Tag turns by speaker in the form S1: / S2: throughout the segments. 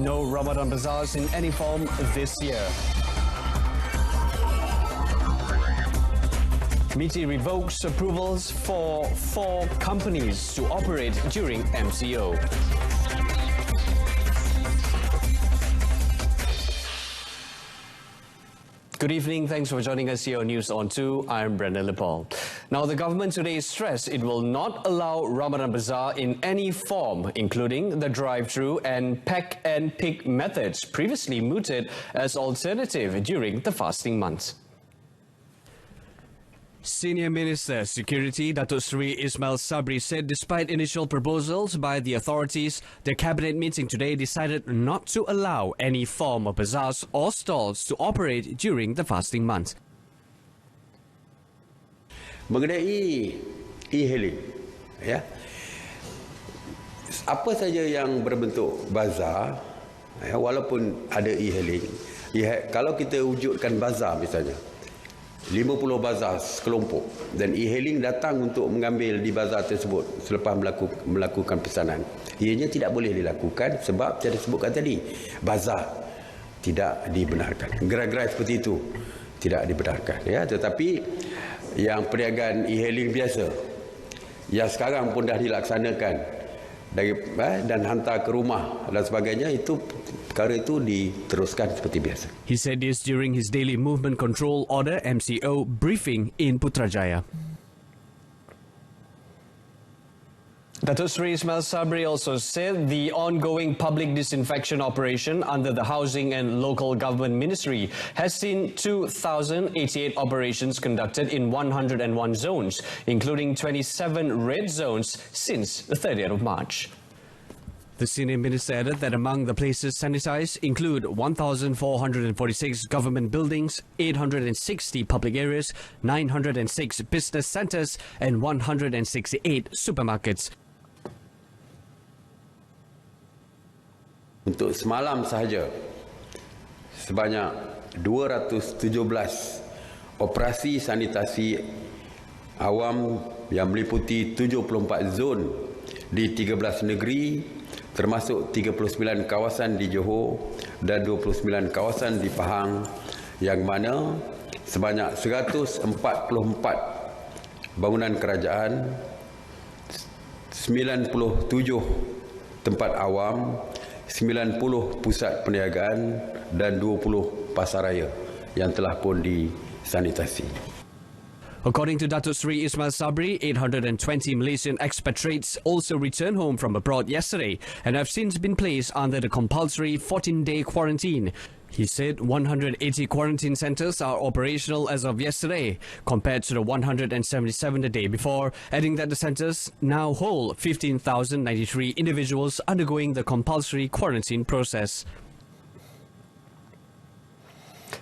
S1: No Ramadan bazaars in any form this year. MITI revokes approvals for 4 companies to operate during MCO. Good evening. Thanks for joining us here on News on 2. I'm Brendan Lepal. Now, the government today stressed it will not allow Ramadan Bazaar in any form, including the drive-through and pack and pick methods previously mooted as alternative during the fasting months. Senior Minister Security Datuk Seri Ismail Sabri said despite initial proposals by the authorities, the cabinet meeting today decided not to allow any form of bazaars or stalls to operate during the fasting month.
S2: Mengenai e-hailing, ya, apa saja yang berbentuk bazar, ya, walaupun ada e-hailing, kalau kita wujudkan bazar misalnya, 50 bazar sekelompok dan e-hailing datang untuk mengambil di bazar tersebut selepas melakukan pesanan, ianya tidak boleh dilakukan sebab saya sebutkan tadi, bazar tidak dibenarkan. Gerai-gerai seperti itu tidak dibenarkan, ya. Tetapi yang perniagaan e-hailing biasa yang sekarang pun dah dilaksanakan dan hantar ke rumah dan sebagainya, itu perkara itu diteruskan seperti biasa.
S1: He said this during his daily movement control order MCO briefing in Putrajaya. Datuk Seri Ismail Sabri also said the ongoing public disinfection operation under the Housing and Local Government Ministry has seen 2,088 operations conducted in 101 zones, including 27 red zones since the 30th of March. The senior minister added that among the places sanitized include 1,446 government buildings, 860 public areas, 906 business centres and 168 supermarkets.
S2: Untuk semalam sahaja, sebanyak 217 operasi sanitasi awam yang meliputi 74 zon di 13 negeri, termasuk 39 kawasan di Johor dan 29 kawasan di Pahang, yang mana sebanyak 144 bangunan kerajaan, 97 tempat awam, 90 pusat perniagaan dan 20 pasaraya yang telah pun disanitasi.
S1: According to Datuk Seri Ismail Sabri, 820 Malaysian expatriates also returned home from abroad yesterday and have since been placed under the compulsory 14-day quarantine. He said 180 quarantine centres are operational as of yesterday, compared to the 177 the day before, adding that the centres now hold 15,093 individuals undergoing the compulsory quarantine process.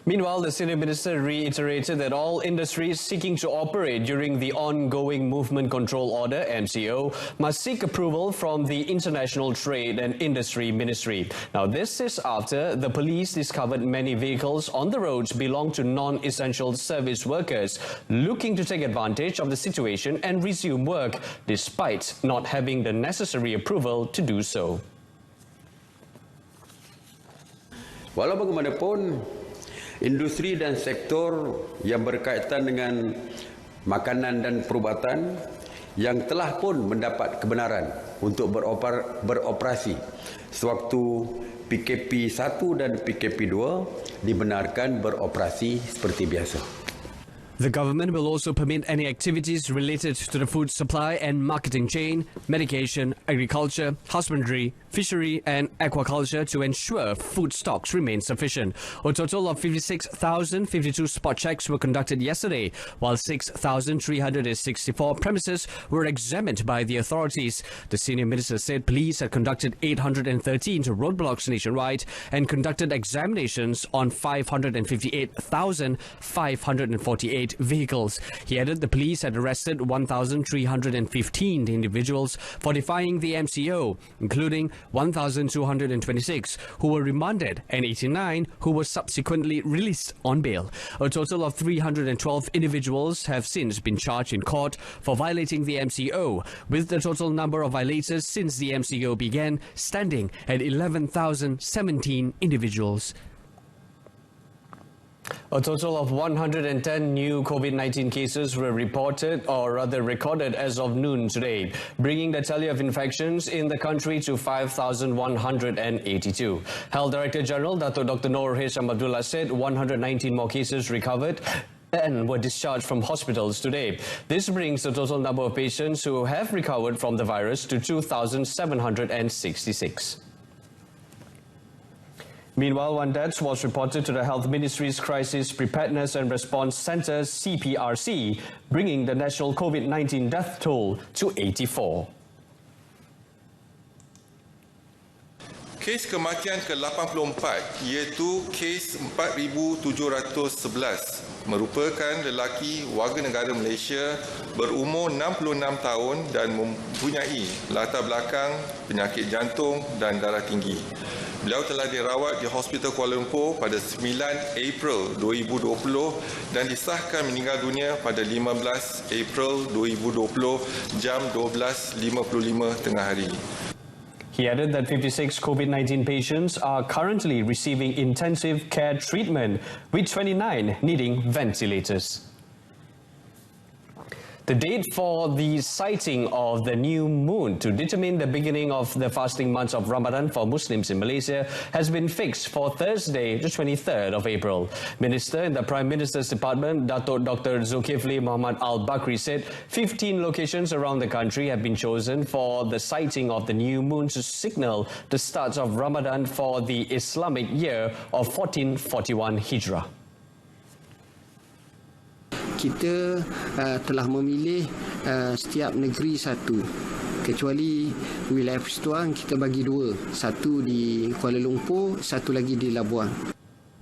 S1: Meanwhile, the senior minister reiterated that all industries seeking to operate during the ongoing Movement Control Order (MCO) must seek approval from the International Trade and Industry Ministry. Now, this is after the police discovered many vehicles on the roads belong to non-essential service workers looking to take advantage of the situation and resume work despite not having the necessary approval to do so.
S2: Walau bagaimanapun, industri dan sektor yang berkaitan dengan makanan dan perubatan yang telah pun mendapat kebenaran untuk beroperasi sewaktu PKP 1 dan PKP 2 dibenarkan beroperasi seperti biasa.
S1: The government will also permit any activities related to the food supply and marketing chain, medication, agriculture, husbandry, fishery and aquaculture to ensure food stocks remain sufficient. A total of 56,052 spot checks were conducted yesterday, while 6,364 premises were examined by the authorities. The senior minister said police had conducted 813 roadblocks nationwide and conducted examinations on 558,548 8 vehicles. He added the police had arrested 1,315 individuals for defying the MCO, including 1,226 who were remanded and 89 who were subsequently released on bail. A total of 312 individuals have since been charged in court for violating the MCO, with the total number of violators since the MCO began standing at 11,017 individuals. A total of 110 new COVID-19 cases were reported, or rather recorded, as of noon today, bringing the tally of infections in the country to 5,182. Health Director General Dato Dr. Noor Hisham Abdullah said 119 more cases recovered and were discharged from hospitals today. This brings the total number of patients who have recovered from the virus to 2,766. Meanwhile, one death was reported to the Health Ministry's Crisis Preparedness and Response Centre, CPRC, bringing the national COVID-19 death toll to 84.
S3: Kes kematian ke-84 iaitu kes 4,711 merupakan lelaki warga negara Malaysia berumur 66 tahun dan mempunyai latar belakang penyakit jantung dan darah tinggi. Beliau telah dirawat di Hospital Kuala Lumpur pada 9 April 2020 dan disahkan meninggal dunia pada 15 April 2020 jam 12.55 tengah hari.
S1: He added that 56 COVID-19 patients are currently receiving intensive care treatment, with 29 needing ventilators. The date for the sighting of the new moon to determine the beginning of the fasting months of Ramadan for Muslims in Malaysia has been fixed for Thursday, the 23rd of April. Minister in the Prime Minister's Department, Dato' Dr. Zulkifli Muhammad Al-Bakri, said 15 locations around the country have been chosen for the sighting of the new moon to signal the start of Ramadan for the Islamic year of 1441 Hijrah.
S4: Kita telah memilih setiap negeri satu, kecuali wilayah Persekutuan kita bagi dua, satu di Kuala Lumpur, satu lagi di Labuan.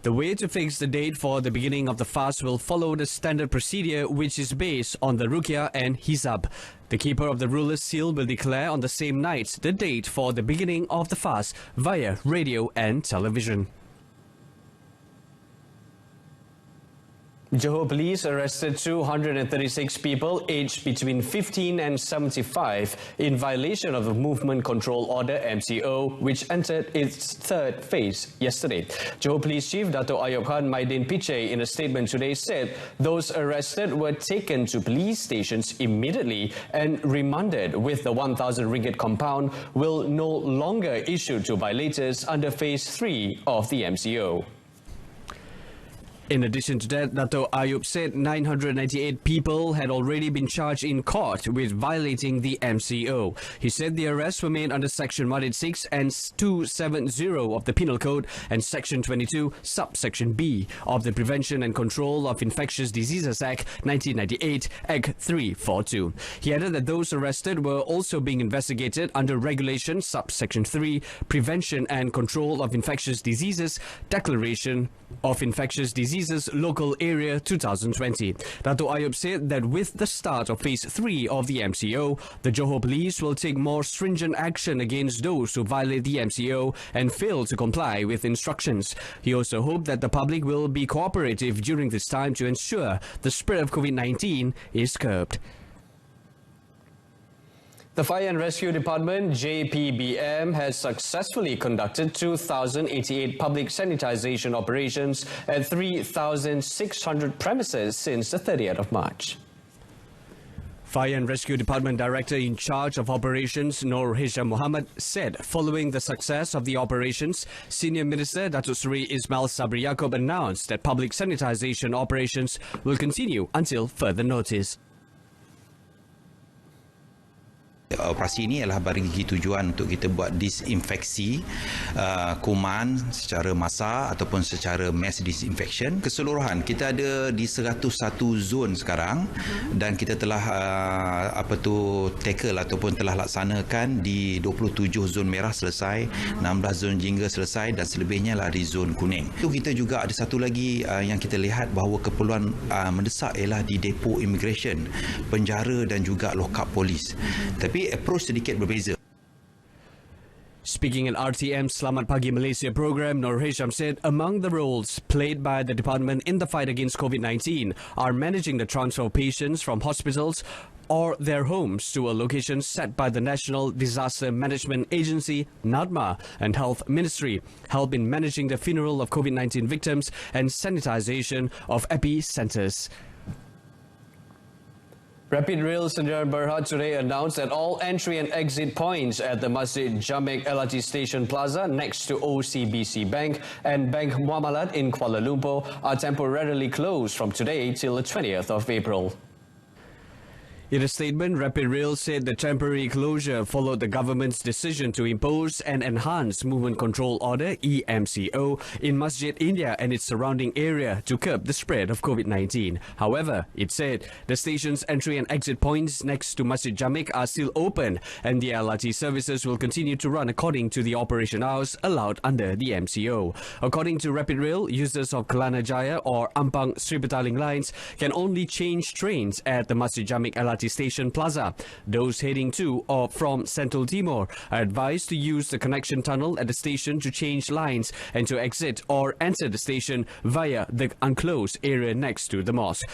S1: The way to fix the date for the beginning of the fast will follow the standard procedure, which is based on the Ruqyah and Hizab. The keeper of the ruler's seal will declare on the same night the date for the beginning of the fast via radio and television. Johor Police arrested 236 people aged between 15 and 75 in violation of the Movement Control Order MCO, which entered its third phase yesterday. Johor Police Chief Dato' Ayub Khan Maidin Piche in a statement today said those arrested were taken to police stations immediately and remanded, with the 1,000 ringgit compound will no longer issue to violators under phase 3 of the MCO. In addition to that, Dato' Ayub said 998 people had already been charged in court with violating the MCO. He said the arrests were made under Section 186 and 270 of the Penal Code and Section 22, subsection B of the Prevention and Control of Infectious Diseases Act 1998, Act 342. He added that those arrested were also being investigated under Regulation subsection 3, Prevention and Control of Infectious Diseases, Declaration of Infectious Diseases Local Area 2020. Dato' Ayub said that with the start of Phase 3 of the MCO, the Johor Police will take more stringent action against those who violate the MCO and fail to comply with instructions. He also hoped that the public will be cooperative during this time to ensure the spread of COVID-19 is curbed. The Fire and Rescue Department, JPBM, has successfully conducted 2,088 public sanitisation operations at 3,600 premises since the 30th of March. Fire and Rescue Department Director in charge of operations, Noor Hisham Muhammad, said following the success of the operations, Senior Minister Datuk Seri Ismail Sabri Yaakob announced that public sanitisation operations will continue until further notice.
S5: Operasi ini adalah bagi tujuan untuk kita buat disinfeksi kuman secara massa ataupun secara mass disinfection. Keseluruhan kita ada di 101 zon sekarang dan kita telah tackle ataupun telah laksanakan di 27 zon merah selesai, 16 zon jingga selesai dan selebihnya lah di zon kuning. Itu kita juga ada satu lagi yang kita lihat bahawa keperluan mendesak ialah di depo immigration, penjara dan juga lokap polis. Tapi approach sedikit berbeza.
S1: Speaking in RTM Selamat Pagi Malaysia program, Nur Hisham said among the roles played by the department in the fight against COVID-19 are managing the transfer of patients from hospitals or their homes to a location set by the National Disaster Management Agency, NADMA, and Health Ministry, help in managing the funeral of COVID-19 victims and sanitization of epicenters. Rapid Rail Sdn Berhad today announced that all entry and exit points at the Masjid Jamek LRT Station Plaza next to OCBC Bank and Bank Muamalat in Kuala Lumpur are temporarily closed from today till the 20th of April. In a statement, Rapid Rail said the temporary closure followed the government's decision to impose an Enhanced Movement Control Order (EMCO) in Masjid India and its surrounding area to curb the spread of COVID-19. However, it said the station's entry and exit points next to Masjid Jamek are still open and the LRT services will continue to run according to the operation hours allowed under the MCO. According to Rapid Rail, users of Kelana Jaya or Ampang Sri Petaling lines can only change trains at the Masjid Jamek LRT Station Plaza. Those heading to or from Central Timor are advised to use the connection tunnel at the station to change lines and to exit or enter the station via the enclosed area next to the mosque.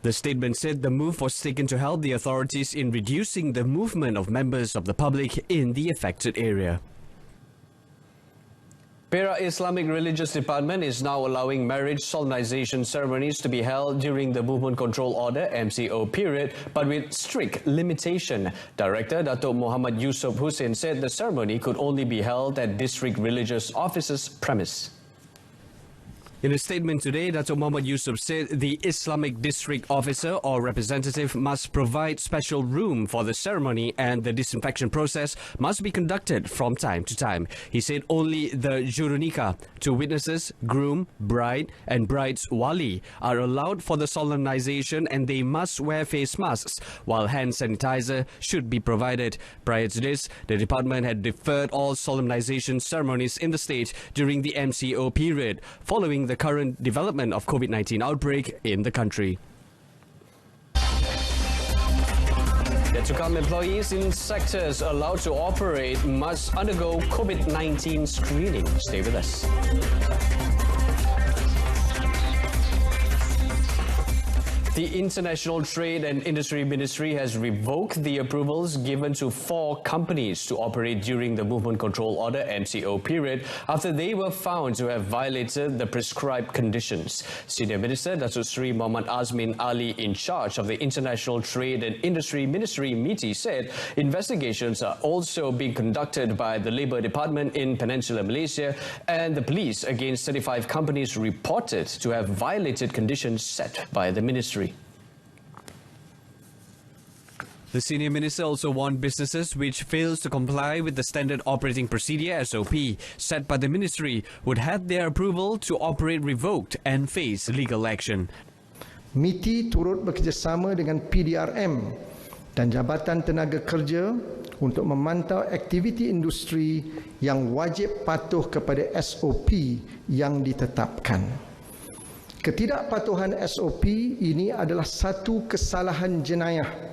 S1: The statement said the move was taken to help the authorities in reducing the movement of members of the public in the affected area. Perak Islamic Religious Department is now allowing marriage solemnization ceremonies to be held during the Movement Control Order (MCO) period, but with strict limitation. Director Datuk Muhammad Yusuf Hussein said the ceremony could only be held at district religious officers' premise. In a statement today, Datuk Muhammad Yusuf said the Islamic District Officer or representative must provide special room for the ceremony and the disinfection process must be conducted from time to time. He said only the jurunika, two witnesses, groom, bride and bride's wali, are allowed for the solemnization and they must wear face masks, while hand sanitizer should be provided. Prior to this, the department had deferred all solemnization ceremonies in the state during the MCO period, following the current development of COVID-19 outbreak in the country. Yet to come, employees in sectors allowed to operate must undergo COVID-19 screening. Stay with us. The International Trade and Industry Ministry has revoked the approvals given to 4 companies to operate during the Movement Control Order (MCO) period after they were found to have violated the prescribed conditions. Senior Minister Datuk Seri Muhammad Azmin Ali, in charge of the International Trade and Industry Ministry (MITI), said investigations are also being conducted by the Labour Department in Peninsular Malaysia and the police against 35 companies reported to have violated conditions set by the ministry. The senior minister also warned businesses which fails to comply with the Standard Operating Procedure (SOP) set by the ministry would have their approval to operate revoked and face legal action.
S6: MITI turut bekerjasama dengan PDRM dan Jabatan Tenaga Kerja untuk memantau aktiviti industri yang wajib patuh kepada SOP yang ditetapkan. Ketidakpatuhan SOP ini adalah satu kesalahan jenayah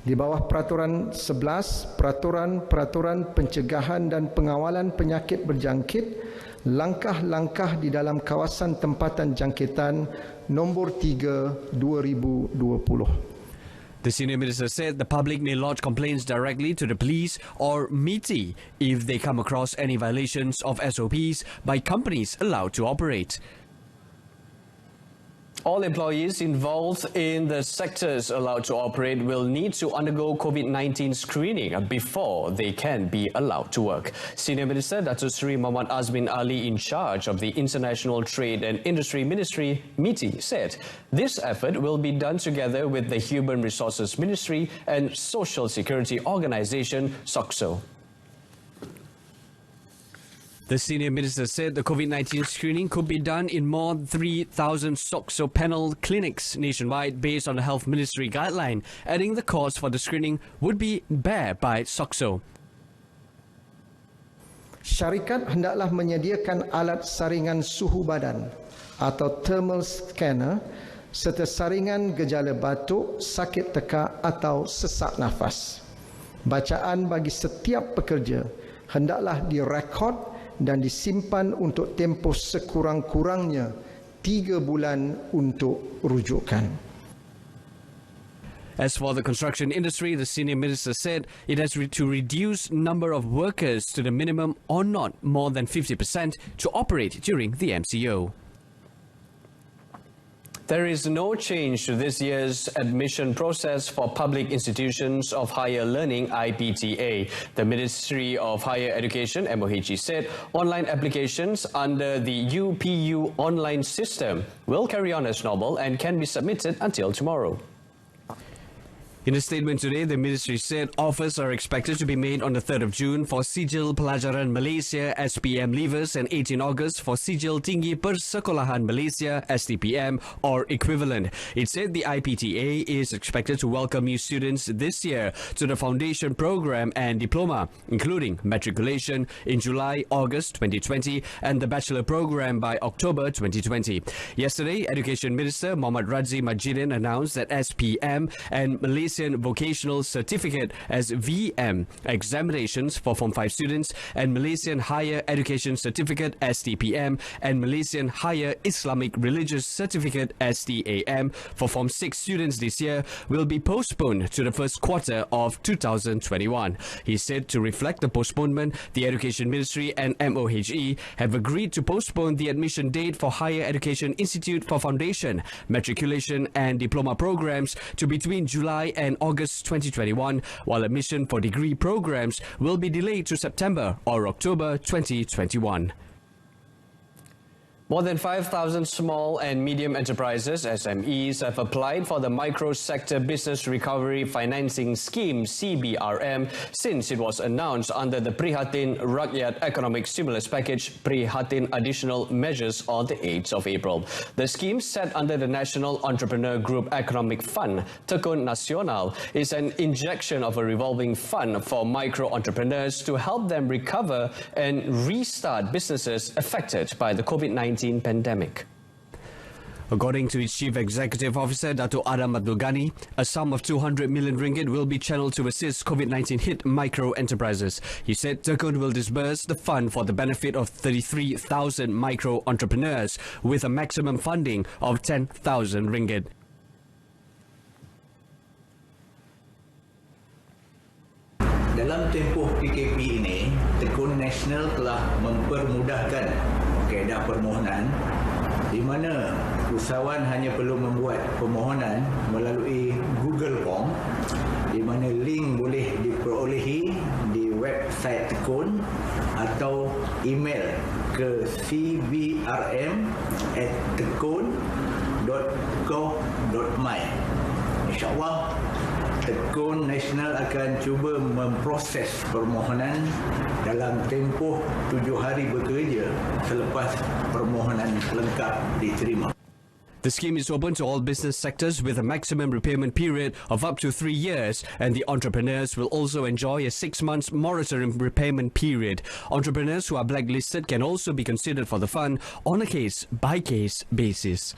S6: di bawah Peraturan 11 Peraturan Pencegahan dan Pengawalan Penyakit Berjangkit, langkah-langkah di dalam kawasan tempatan jangkitan nombor 3 2020.
S1: The senior minister said the public may lodge complaints directly to the police or MITI if they come across any violations of SOPs by companies allowed to operate. All employees involved in the sectors allowed to operate will need to undergo COVID-19 screening before they can be allowed to work. Senior Minister Datuk Seri Muhammad Azmin Ali, in charge of the International Trade and Industry Ministry, MITI, said this effort will be done together with the Human Resources Ministry and Social Security Organisation, SOCSO. The senior minister said the COVID-19 screening could be done in more than 3,000 SOCSO panel clinics nationwide based on the Health Ministry guideline, adding the cost for the screening would be borne by SOCSO.
S6: Syarikat hendaklah menyediakan alat saringan suhu badan atau thermal scanner serta saringan gejala batuk, sakit tekak atau sesak nafas. Bacaan bagi setiap pekerja hendaklah direkod dan disimpan untuk tempoh sekurang-kurangnya 3 bulan untuk rujukan.
S1: As for the construction industry, the senior minister said it has to reduce number of workers to the minimum or not more than 50% to operate during the MCO. There is no change to this year's admission process for public institutions of higher learning, IPTA. The Ministry of Higher Education, MOHE, said online applications under the UPU online system will carry on as normal and can be submitted until tomorrow. In a statement today, the ministry said offers are expected to be made on the 3rd of June for Sijil Pelajaran Malaysia SPM leavers and 18 August for Sijil Tinggi Persekolahan Malaysia STPM or equivalent. It said the IPTA is expected to welcome new students this year to the foundation program and diploma, including matriculation in July-August 2020 and the bachelor program by October 2020. Yesterday, Education Minister Muhammad Radzi Majidin announced that SPM and Malaysian Vocational Certificate as VM examinations for Form 5 students and Malaysian Higher Education Certificate STPM and Malaysian Higher Islamic Religious Certificate STAM for Form 6 students this year will be postponed to the first quarter of 2021. He said to reflect the postponement, the Education Ministry and MOHE have agreed to postpone the admission date for Higher Education Institute for Foundation, Matriculation and Diploma programs to between July and August 2021, while admission for degree programs will be delayed to September or October 2021. More than 5,000 small and medium enterprises, SMEs, have applied for the Micro-Sector Business Recovery Financing Scheme, CBRM, since it was announced under the Prihatin Rakyat Economic Stimulus Package, Prihatin Additional Measures on the 8th of April. The scheme, set under the National Entrepreneur Group Economic Fund, Tekun Nasional, is an injection of a revolving fund for micro-entrepreneurs to help them recover and restart businesses affected by the COVID-19 pandemic. According to its Chief Executive Officer, Dato' Adam Abdul Ghani, a sum of 200 million ringgit will be channeled to assist COVID-19 hit micro-enterprises. He said Tekun will disburse the fund for the benefit of 33,000 micro-entrepreneurs with a maximum funding of 10,000 ringgit.
S7: Dalam tempoh PKP ini, Tekun Nasional telah mempermudahkan kaedah permohonan di mana usahawan hanya perlu membuat permohonan melalui Google Form di mana link boleh diperolehi di website Tekun atau email ke cbrm@tekun.co.my. InsyaAllah Tekun Nasional akan cuba memproses permohonan dalam tempoh 7 hari bekerja selepas permohonan lengkap diterima.
S1: The scheme is open to all business sectors with a maximum repayment period of up to 3 years, and the entrepreneurs will also enjoy a 6 months moratorium repayment period. Entrepreneurs who are blacklisted can also be considered for the fund on a case-by-case basis.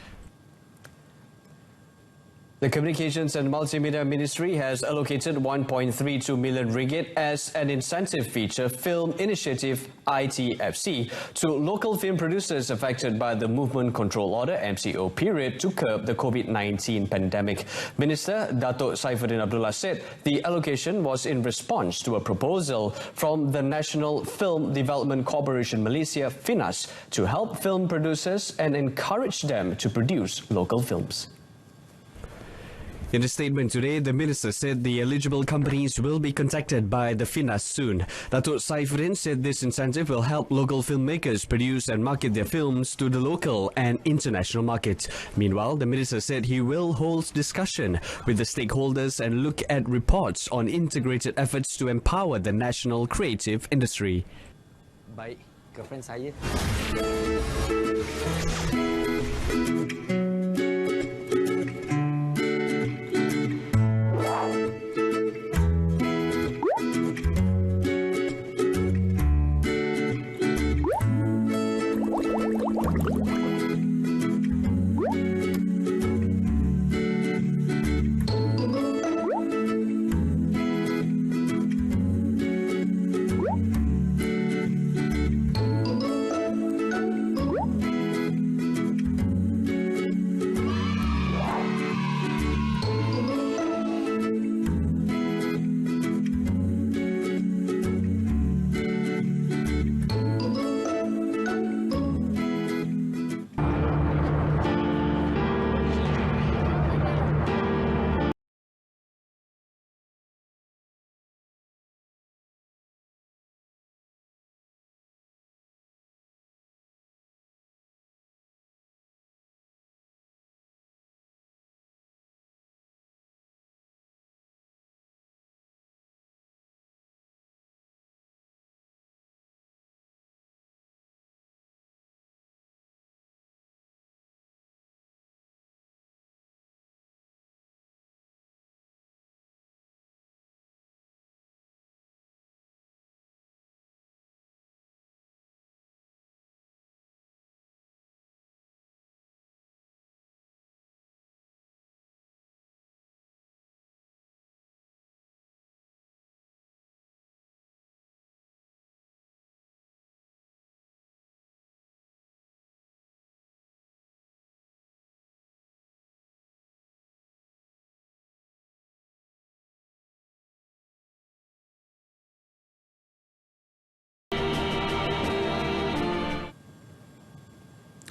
S1: The Communications and Multimedia Ministry has allocated 1.32 million ringgit as an incentive feature film initiative ITFC to local film producers affected by the Movement Control Order MCO period to curb the COVID-19 pandemic. Minister Datuk Saifuddin Abdullah said the allocation was in response to a proposal from the National Film Development Corporation Malaysia FINAS to help film producers and encourage them to produce local films. In a statement today, the minister said the eligible companies will be contacted by the FINAS soon. Datuk Saifuddin said this incentive will help local filmmakers produce and market their films to the local and international market. Meanwhile, the minister said he will hold discussion with the stakeholders and look at reports on integrated efforts to empower the national creative industry.
S8: Baik, girlfriend saya.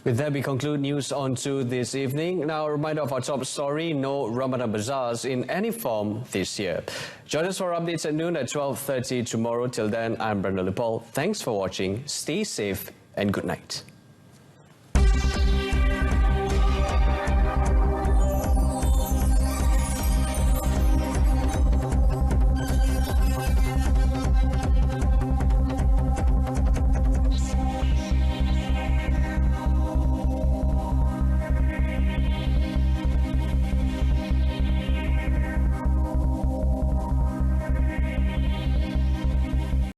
S1: With that, we conclude news on to this evening. Now, a reminder of our top story: no Ramadan bazaars in any form this year. Join us for updates at noon at 12:30 tomorrow. Till then, I'm Brenda Lipol. Thanks for watching. Stay safe and good night.